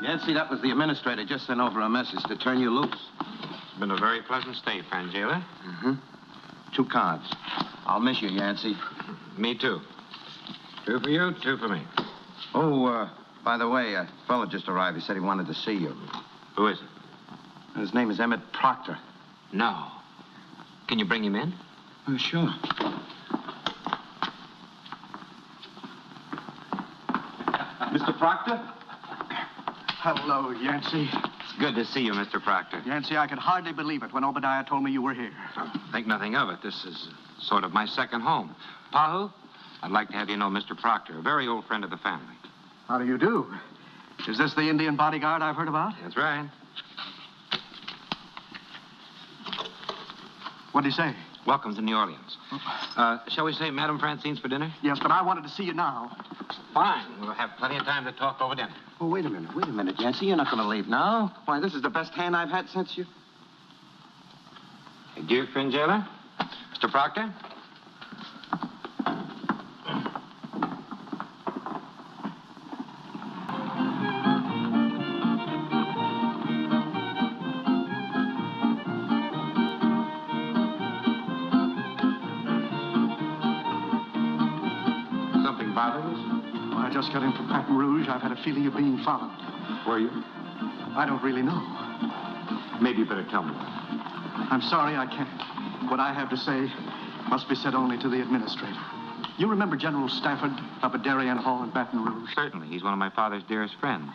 Yancy, that was the administrator. Just sent over a message to turn you loose. It's been a very pleasant stay, Frangela. Mm-hmm. 2 cards. I'll miss you, Yancy. Me too. 2 for you, 2 for me. Oh, by the way, a fellow just arrived. He said he wanted to see you. Who is it? His name is Emmett Proctor. No. Can you bring him in? Oh, sure. Mr. Proctor? Hello, Yancy. It's good to see you, Mr. Proctor. Yancy, I could hardly believe it when Obadiah told me you were here. Think nothing of it. This is sort of my second home. Pahoo, I'd like to have you know Mr. Proctor, a very old friend of the family. How do you do? Is this the Indian bodyguard I've heard about? That's right. What'd he say? Welcome to New Orleans. Shall we say Madame Francine's for dinner? Yes, but I wanted to see you now. Fine. We'll have plenty of time to talk over dinner. Oh, wait a minute, Yancy. You're not going to leave now. Why, this is the best hand I've had since you... Adieu, Frangela. Mr. Proctor? Something bothering us? Well, I just got in from Baton Rouge. I've had a feeling of being followed. Were you? I don't really know. Maybe you better tell me. I'm sorry, I can't. What I have to say must be said only to the administrator. You remember General Stafford up at Darian Hall in Baton Rouge? Certainly. He's one of my father's dearest friends.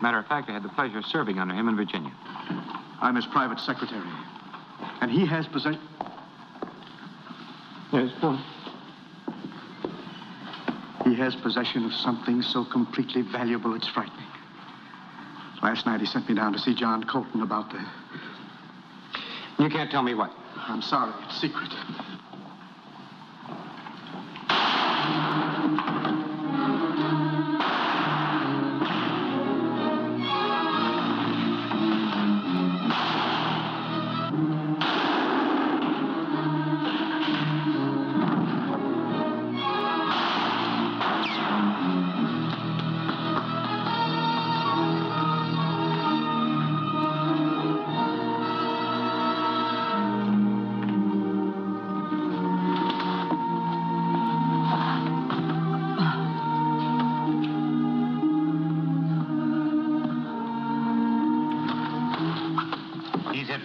Matter of fact, I had the pleasure of serving under him in Virginia. I'm his private secretary. And he has possession... Yes, go on. He has possession of something so completely valuable it's frightening. Last night he sent me down to see John Colton about the... You can't tell me what? I'm sorry, it's secret.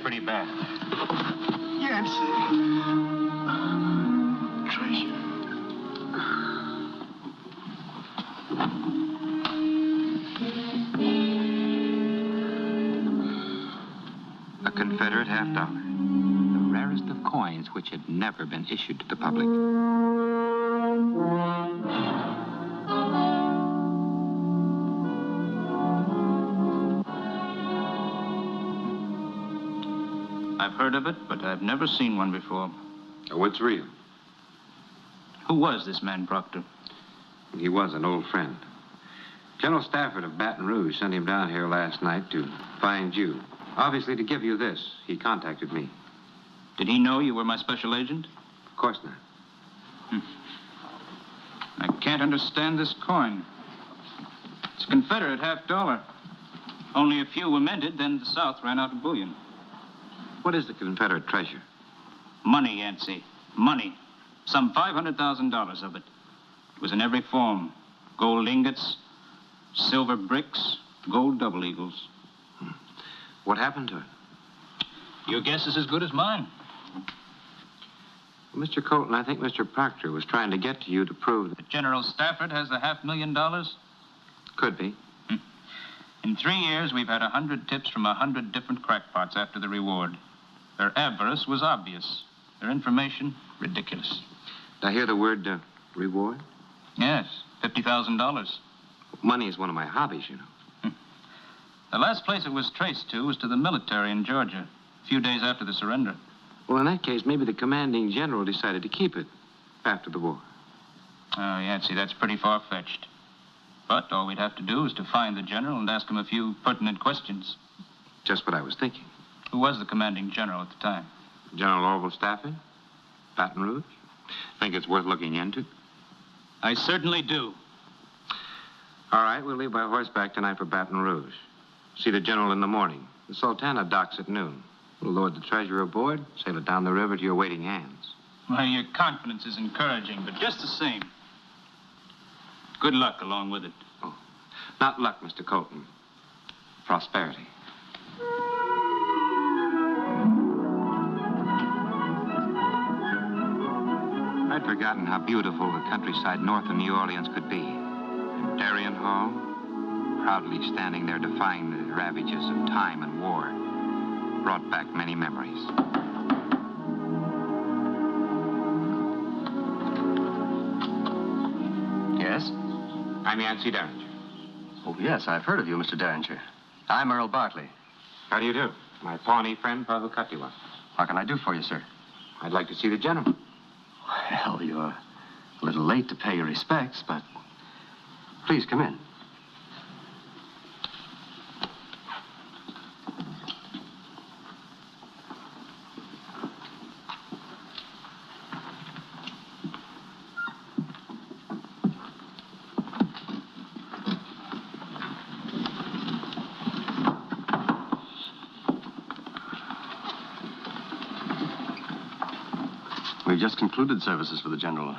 Pretty bad. Yancy. Treasure. A Confederate $50. The rarest of coins which had never been issued to the public. I've heard of it, but I've never seen one before. Oh, it's real. Who was this man, Proctor? He was an old friend. General Stafford of Baton Rouge sent him down here last night to find you. Obviously to give you this. He contacted me. Did he know you were my special agent? Of course not. I can't understand this coin. It's a Confederate $50. Only a few were minted, then the South ran out of bullion. What is the Confederate treasure? Money, Yancy. Money. Some $500,000 of it. It was in every form. Gold ingots, silver bricks, gold double eagles. What happened to it? Your guess is as good as mine. Well, Mr. Colton, I think Mr. Proctor was trying to get to you to prove that... General Stafford has the $500,000? Could be. In 3 years, we've had 100 tips from 100 different crackpots after the reward. Their avarice was obvious. Their information, ridiculous. Did I hear the word reward? Yes, $50,000. Money is one of my hobbies, you know. The last place it was traced to was to the military in Georgia, a few days after the surrender. Well, in that case, maybe the commanding general decided to keep it after the war. Oh, Yancy, that's pretty far-fetched. But all we'd have to do is to find the general and ask him a few pertinent questions. Just what I was thinking. Who was the commanding general at the time? General Stafford? Baton Rouge? Think it's worth looking into? I certainly do. All right, we'll leave by horseback tonight for Baton Rouge. See the general in the morning. The Sultana docks at noon. We'll load the treasure aboard, sail it down the river to your waiting hands. Well, your confidence is encouraging, but just the same. Good luck along with it. Oh, not luck, Mr. Colton. Prosperity. I'd forgotten how beautiful the countryside north of New Orleans could be. And Darian Hall, proudly standing there defying the ravages of time and war, brought back many memories. Yes? I'm Yancy Derringer. Oh, yes, I've heard of you, Mr. Derringer. I'm Earl Bartley. How do you do? My Pawnee friend, Pahoo. What can I do for you, sir? I'd like to see the general. Well, you're a little late to pay your respects, but please come in. We've just concluded services for the general.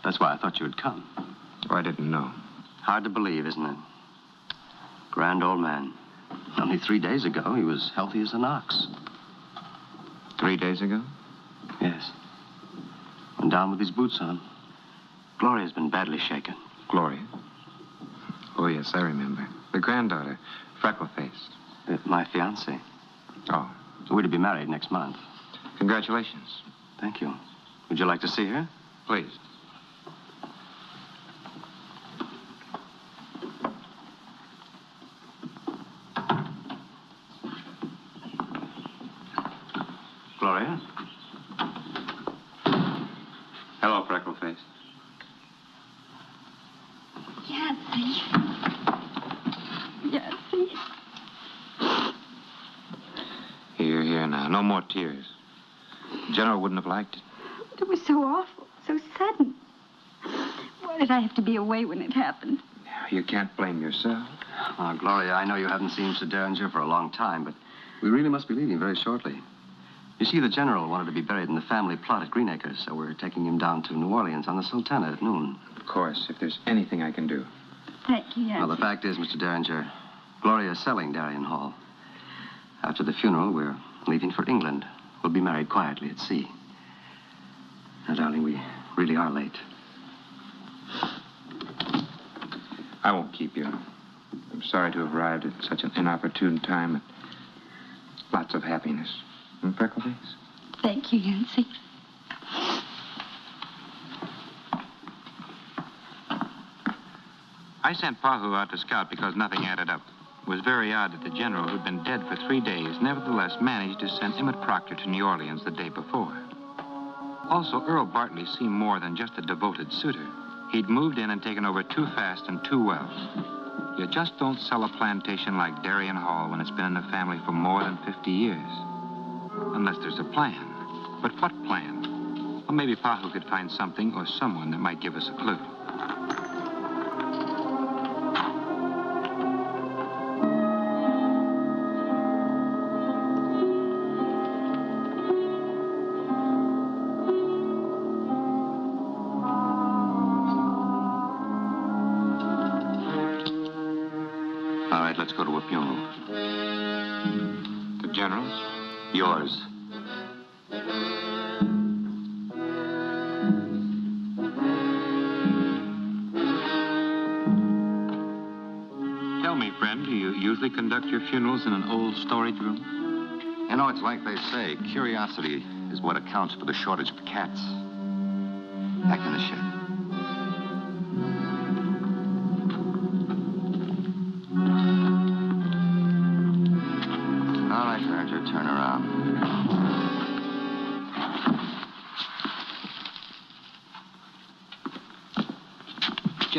That's why I thought you would come. Oh, I didn't know. Hard to believe, isn't it? Grand old man. Only 3 days ago, he was healthy as an ox. 3 days ago? Yes. Went down with his boots on. Gloria's been badly shaken. Gloria? Oh, yes, I remember. The granddaughter, freckle-faced. My fiancée. Oh, We're to be married next month. congratulations. Thank you. Would you like to see her? Please. Gloria? Hello, freckle-faced. Yancy. Yancy. Here now. No more tears. The general wouldn't have liked it. But it was so awful, so sudden. Why did I have to be away when it happened? You can't blame yourself. Gloria, I know you haven't seen Mr. Derringer for a long time, but we really must be leaving very shortly. You see, the general wanted to be buried in the family plot at Green Acres, so we're taking him down to New Orleans on the Sultana at noon. Of course, if there's anything I can do. Thank you, Yancy. Well, the fact is, Mr. Derringer, Gloria is selling Darian Hall. After the funeral, we're leaving for England. We'll be married quietly at sea. Now, darling, we really are late. I won't keep you. I'm sorry to have arrived at such an inopportune time. Lots of happiness. Freckleface? Thank you, Yancy. I sent Pahoo out to scout because nothing added up. It was very odd that the general, who'd been dead for 3 days, nevertheless managed to send Emmett Proctor to New Orleans the day before. Also, Earl Bartley seemed more than just a devoted suitor. He'd moved in and taken over too fast and too well. You just don't sell a plantation like Darian Hall when it's been in the family for more than 50 years. Unless there's a plan. But what plan? Well, maybe Pahoo could find something or someone that might give us a clue. All right, let's go to a funeral. The general's? Yours. Tell me, friend, do you usually conduct your funerals in an old storage room? You know, it's like they say, curiosity is what accounts for the shortage of cats. Back in the shed. All right, Derringer, turn around.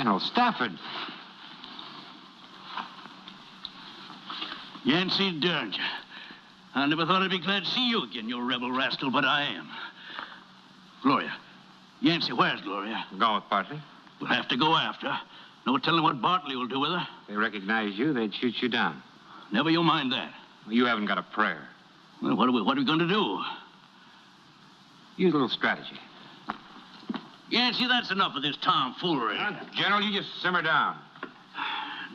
General Stafford. Yancy Derringer. I never thought I'd be glad to see you again, you rebel rascal, but I am. Gloria. Yancy, where's Gloria? I'm going with Bartley. We'll have to go after her. No telling what Bartley will do with her. If they recognize you, they'd shoot you down. Never you mind that. Well, you haven't got a prayer. Well, what are we going to do? Use a little strategy. Yancy, that's enough of this tomfoolery. General, you just simmer down.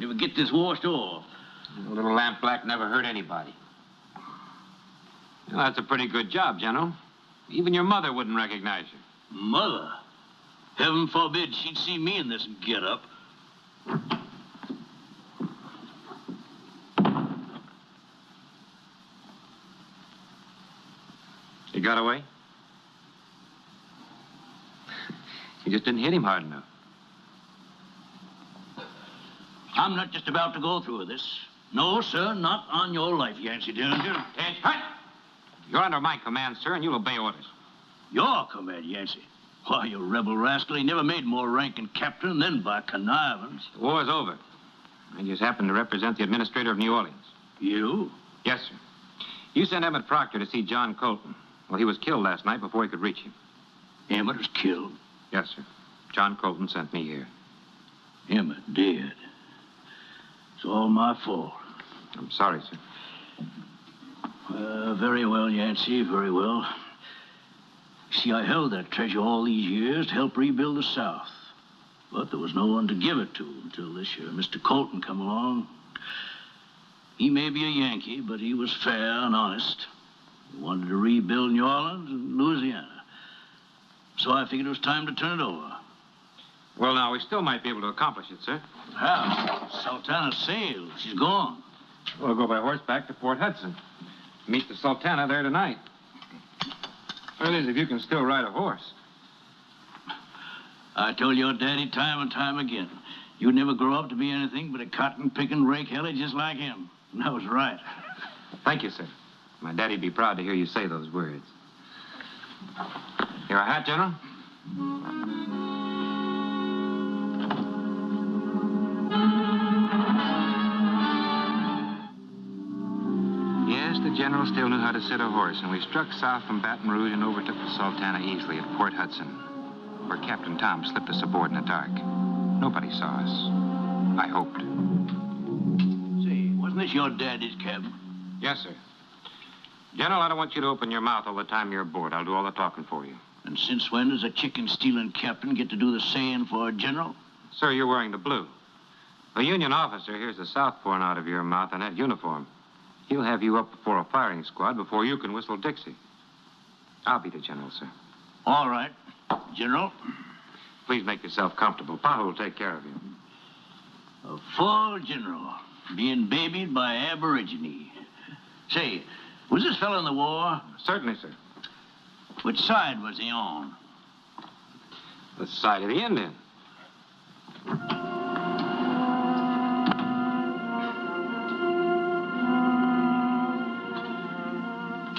Never get this washed off. A little lampblack never hurt anybody. Well, that's a pretty good job, General. Even your mother wouldn't recognize you. Mother? Heaven forbid she'd see me in this get-up. He got away? You just didn't hit him hard enough. I'm not just about to go through with this. No, sir, not on your life, Yancy Derringer. Attention! You're under my command, sir, and you'll obey orders. Your command, Yancy? Why, you rebel rascal, he never made more ranking captain than by connivance. The war's over. I just happen to represent the administrator of New Orleans. You? Yes, sir. You sent Emmett Proctor to see John Colton. Well, he was killed last night before he could reach him. Emmett was killed? Yes, sir. John Colton sent me here. Emmett dead. It's all my fault. I'm sorry, sir. Very well, Yancy, very well. See, I held that treasure all these years to help rebuild the South. But there was no one to give it to until this year Mr. Colton come along. He may be a Yankee, but he was fair and honest. He wanted to rebuild New Orleans and Louisiana. So I figured it was time to turn it over. Well, now, we still might be able to accomplish it, sir. How? Sultana sailed. She's gone. We'll go by horseback to Port Hudson. Meet the Sultana there tonight. Well, if you can still ride a horse. I told your daddy time and time again, you'd never grow up to be anything but a cotton-picking rake helly just like him. And I was right. Thank you, sir. My daddy'd be proud to hear you say those words. Your hat, General? Yes, the General still knew how to sit a horse, and we struck south from Baton Rouge and overtook the Sultana easily at Port Hudson, where Captain Tom slipped us aboard in the dark. Nobody saw us. I hoped. Say, wasn't this your daddy's cabin? Yes, sir. General, I don't want you to open your mouth all the time you're aboard. I'll do all the talking for you. And since when does a chicken-stealing captain get to do the saying for a general? Sir, you're wearing the blue. A Union officer hears the South pouring out of your mouth in that uniform. He'll have you up before a firing squad before you can whistle Dixie. I'll be the general, sir. All right, General. Please make yourself comfortable. Pahoo will take care of you. A full general, being babied by Aborigine. Say, was this fellow in the war? Certainly, sir. Which side was he on? The side of the Indian.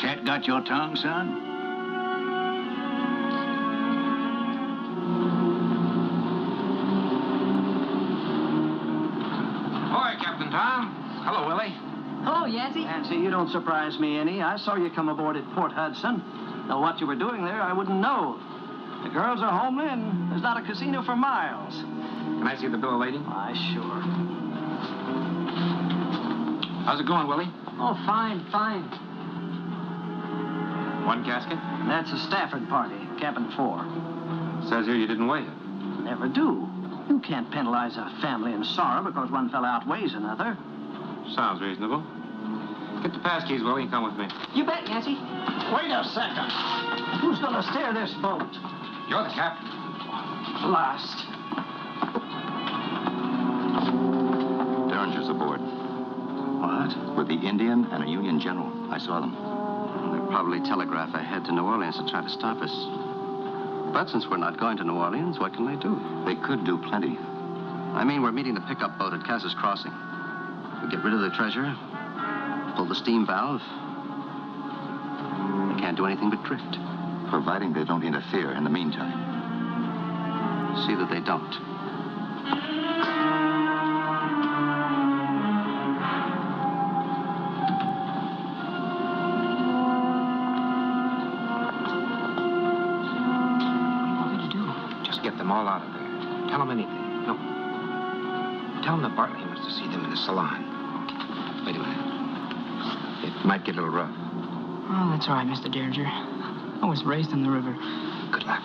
Cat got your tongue, son? Ahoy, Captain Tom. Hello, Willie. Oh, Yancy. Yancy, you don't surprise me any. I saw you come aboard at Port Hudson. Though what you were doing there, I wouldn't know. The girls are homely, and there's not a casino for miles. Can I see the bill of lading? Why, sure. How's it going, Willie? Oh, fine, fine. One casket? That's a Stafford party, cabin 4. Says here you didn't weigh it. Never do. You can't penalize a family in sorrow because one fellow outweighs another. Sounds reasonable. Get the pass keys, Willie, and come with me. You bet, Yancy. Wait a second. Who's going to steer this boat? You're the captain. Blast. Derringer's aboard. What? With the Indian and a Union general. I saw them. They'll probably telegraph ahead to New Orleans to try to stop us. But since we're not going to New Orleans, what can they do? They could do plenty. I mean, we're meeting the pickup boat at Cass's Crossing. We get rid of the treasure, pull the steam valve. They can't do anything but drift. Providing they don't interfere in the meantime. See that they don't. Get them all out of there. Tell them anything. No. Tell them that Bartley wants to see them in the salon. Wait a minute. It might get a little rough. Oh, that's all right, Mr. Derringer. I was raised on the river. Good luck.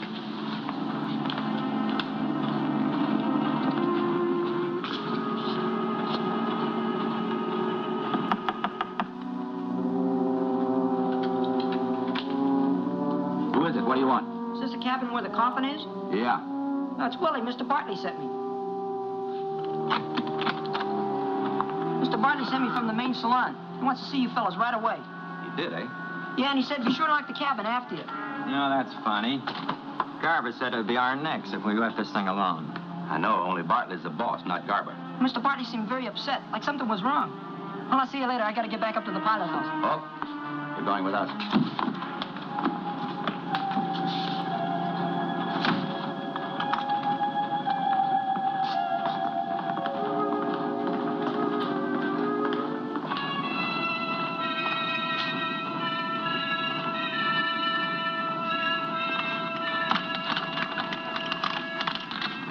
Who is it? What do you want? Is this the cabin where the coffin is? Yeah. That's Willie. Mr. Bartley sent me. Mr. Bartley sent me from the main salon. He wants to see you fellas right away. He did, eh? Yeah, and he said be sure to lock the cabin after you. No, that's funny. Garber said it would be our necks if we left this thing alone. I know, only Bartley's the boss, not Garber. Mr. Bartley seemed very upset, like something was wrong. Well, I'll see you later. I gotta get back up to the pilot house. Oh, you're going with us.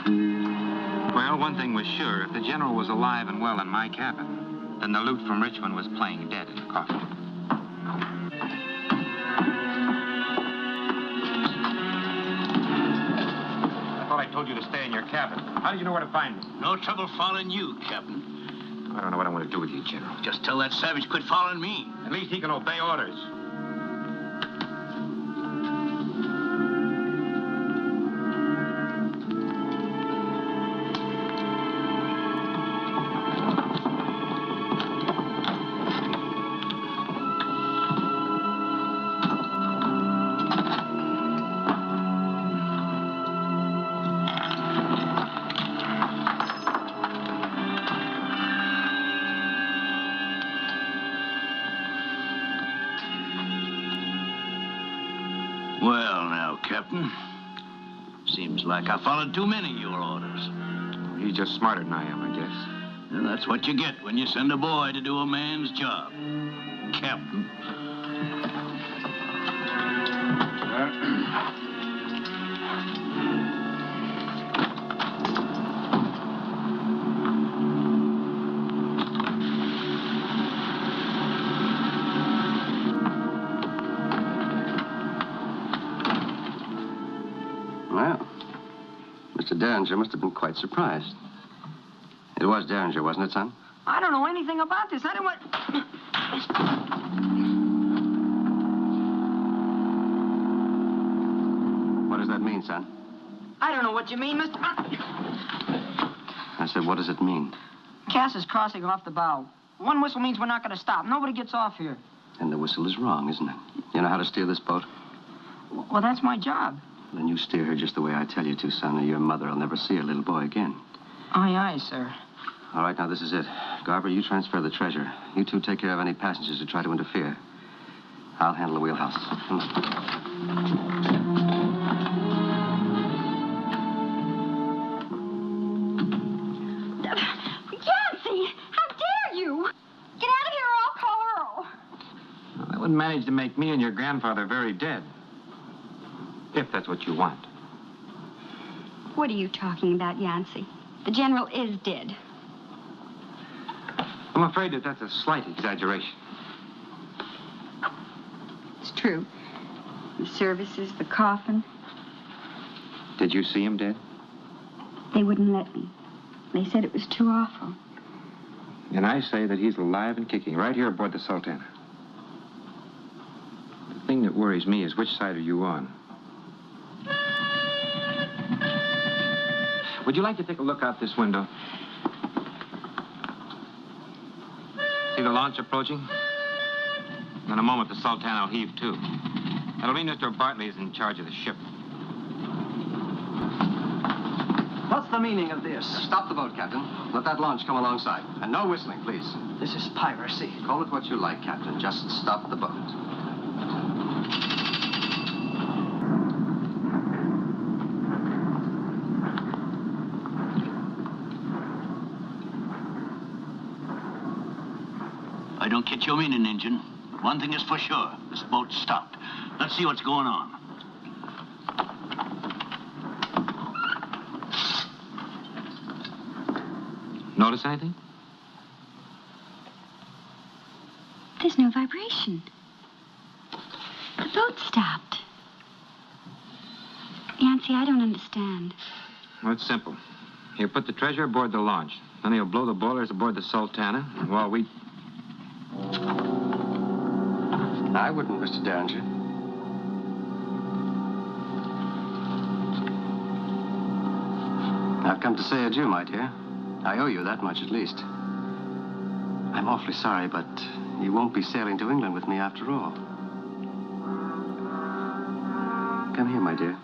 Well, one thing was sure. If the general was alive and well in my cabin, then the loot from Richmond was playing dead in the coffin. I thought I told you to stay in your cabin. How did you know where to find me? No trouble following you, Captain. I don't know what I want to do with you, General. Just tell that savage quit following me. At least he can obey orders. Well, now, Captain. Seems like I followed too many of your orders. He's just smarter than I am, I guess. And that's what you get when you send a boy to do a man's job. Captain. Well, Mr. Derringer must have been quite surprised. It was Derringer, wasn't it, son? I don't know anything about this. I don't want... What does that mean, son? I don't know what you mean, Mr... I said, what does it mean? Cass is crossing off the bow. One whistle means we're not going to stop. Nobody gets off here. And the whistle is wrong, isn't it? You know how to steer this boat? Well, that's my job. Then you steer her just the way I tell you to, son, or your mother will never see her little boy again. Aye, aye, sir. All right, now this is it. Garber, you transfer the treasure. You two take care of any passengers who try to interfere. I'll handle the wheelhouse. Come on. Yancy, how dare you? Get out of here or I'll call Earl. Well, that would manage to make me and your grandfather very dead. If that's what you want. What are you talking about, Yancy? The general is dead. I'm afraid that that's a slight exaggeration. It's true. The services, the coffin, Did you see him dead? they wouldn't let me. They said it was too awful. And I say that he's alive and kicking right here aboard the Sultana. The thing that worries me is which side are you on? Would you like to take a look out this window? See the launch approaching? In a moment, the Sultana will heave to. That'll mean Mr. Bartley is in charge of the ship. What's the meaning of this? Stop the boat, Captain. Let that launch come alongside. And no whistling, please. This is piracy. Call it what you like, Captain. Just stop the boat. don't get your meaning, Injun. One thing is for sure. This boat's stopped. Let's see what's going on. Notice anything? There's no vibration. The boat stopped. Yancy, I don't understand. Well, it's simple. He'll put the treasure aboard the launch. Then he'll blow the boilers aboard the Sultana while we... I wouldn't, Mr. Derringer. I've come to say adieu, my dear. I owe you that much at least. I'm awfully sorry, but you won't be sailing to England with me after all. Come here, my dear.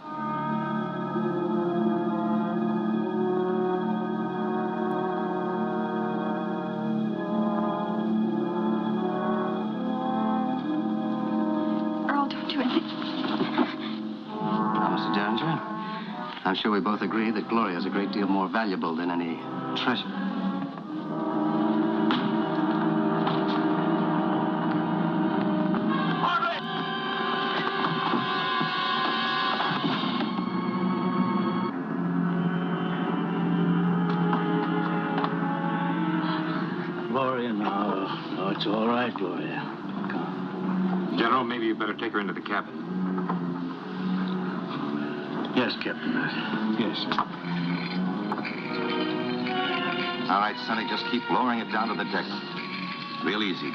Earl, don't do anything. Now, Mr. Derringer, I'm sure we both agree that Gloria is a great deal more valuable than any treasure. Gloria, no, it's all right, Gloria. Come. General, maybe you better take her into the cabin. Yes, Captain. Yes, sir. All right, Sonny, just keep lowering it down to the deck. Real easy.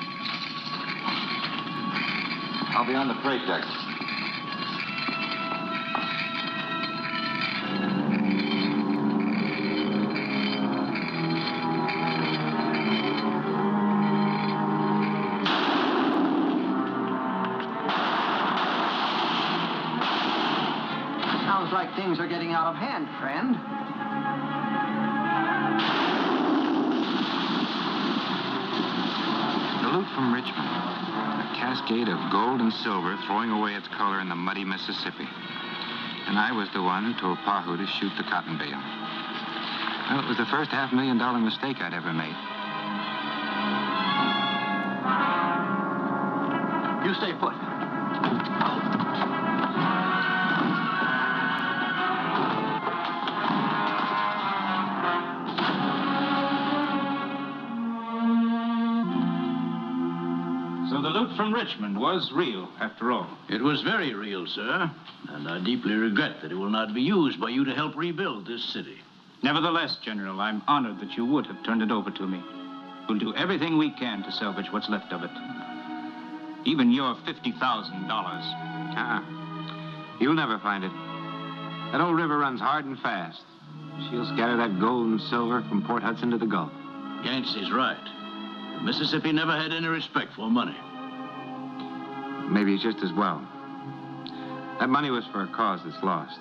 I'll be on the freight deck. Sounds like things are getting out of hand, friend. The loot from Richmond. A cascade of gold and silver throwing away its color in the muddy Mississippi. And I was the one who told Pahoo to shoot the cotton bale. Well, it was the first $500,000 mistake I'd ever made. You stay put. So the loot from Richmond was real, after all. It was very real, sir. And I deeply regret that it will not be used by you to help rebuild this city. Nevertheless, General, I'm honored that you would have turned it over to me. We'll do everything we can to salvage what's left of it. Even your $50,000. You'll never find it. That old river runs hard and fast. She'll scatter that gold and silver from Port Hudson to the Gulf. Yancy's right. Mississippi never had any respect for money. Maybe it's just as well. That money was for a cause that's lost.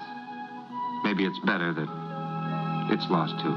Maybe it's better that it's lost, too.